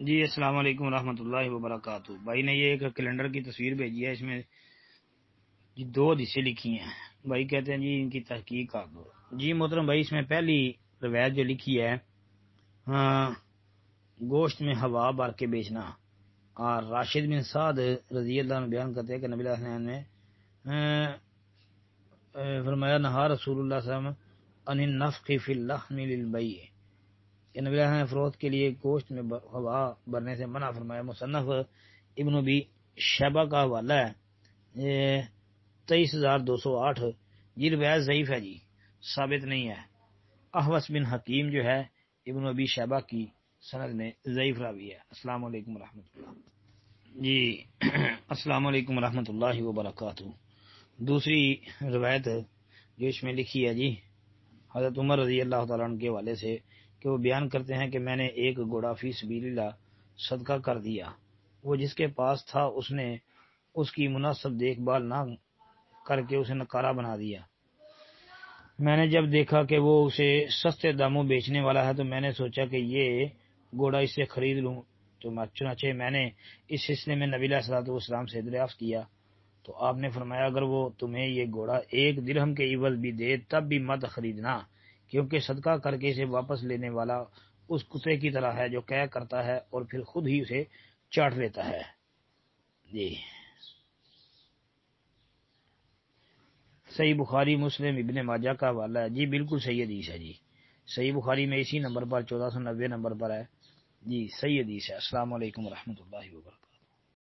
جی السلام علیکم ورحمۃ اللہ وبرکاتہ۔ بھائی نے یہ ایک کیلنڈر کی تصویر بھیجی ہے، اس میں جی دو حصے لکھی ہیں۔ بھائی کہتے ہیں جی ان کی تحقیق کر دو۔ جی محترم بھائی، اس میں پہلی روایت جو لکھی ہے، گوشت میں ہوا بھر کے بیچنا، اور راشد بن سعد رضی اللہ عنہ بیان کرتے ہیں کہ نبی علیہ السلام نے فرمایا نہا رسول اللہ صلی اللہ علیہ وسلم عن النفخ فی اللحم للبیع، کہ نبی علیہ السلام نے فروخت کے لیے گوشت میں ہوا بھرنے سے منع فرمایا۔ مصنف ابن ابی شیبہ کا حوالہ ہے 23,208۔ یہ روایت ضعیف ہے، جی ثابت نہیں ہے۔ احوص بن حکیم جو ہے ابن ابی شیبہ کی سند میں ضعیف راوی ہے۔ السلام علیکم ورحمۃ اللہ۔ جی السلام علیکم ورحمۃ اللہ وبرکاتہ۔ دوسری روایت جو اس میں لکھی ہے جی حضرت عمر رضی اللہ تعالیٰ عنہ کے حوالے سے، کہ وہ بیان کرتے ہیں کہ میں نے ایک گھوڑا فی سبیل اللہ صدقہ کر دیا، وہ جس کے پاس تھا اس نے اس کی مناسب دیکھ بھال نہ کر کے اسے نکارہ بنا دیا۔ میں نے جب دیکھا کہ وہ اسے سستے داموں بیچنے والا ہے تو میں نے سوچا کہ یہ گھوڑا اس سے خرید لوں، تو چنانچہ میں نے اس سلسلے میں نبی علیہ الصلوٰۃ والسلام سے دریافت کیا، تو آپ نے فرمایا اگر وہ تمہیں یہ گھوڑا 1 درہم کے عوض بھی دے تب بھی مت خریدنا، کیونکہ صدقہ کر کے اسے واپس لینے والا اس کتے کی طرح ہے جو قے کرتا ہے اور پھر خود ہی اسے چاٹ لیتا ہے۔ جی صحیح بخاری، مسلم، ابن ماجہ کا حوالہ ہے۔ جی بالکل صحیح حدیث ہے، جی صحیح بخاری میں اسی نمبر پر 1490 نمبر پر ہے، جی صحیح حدیث ہے۔ السلام علیکم ورحمۃ اللہ وبرکاتہ۔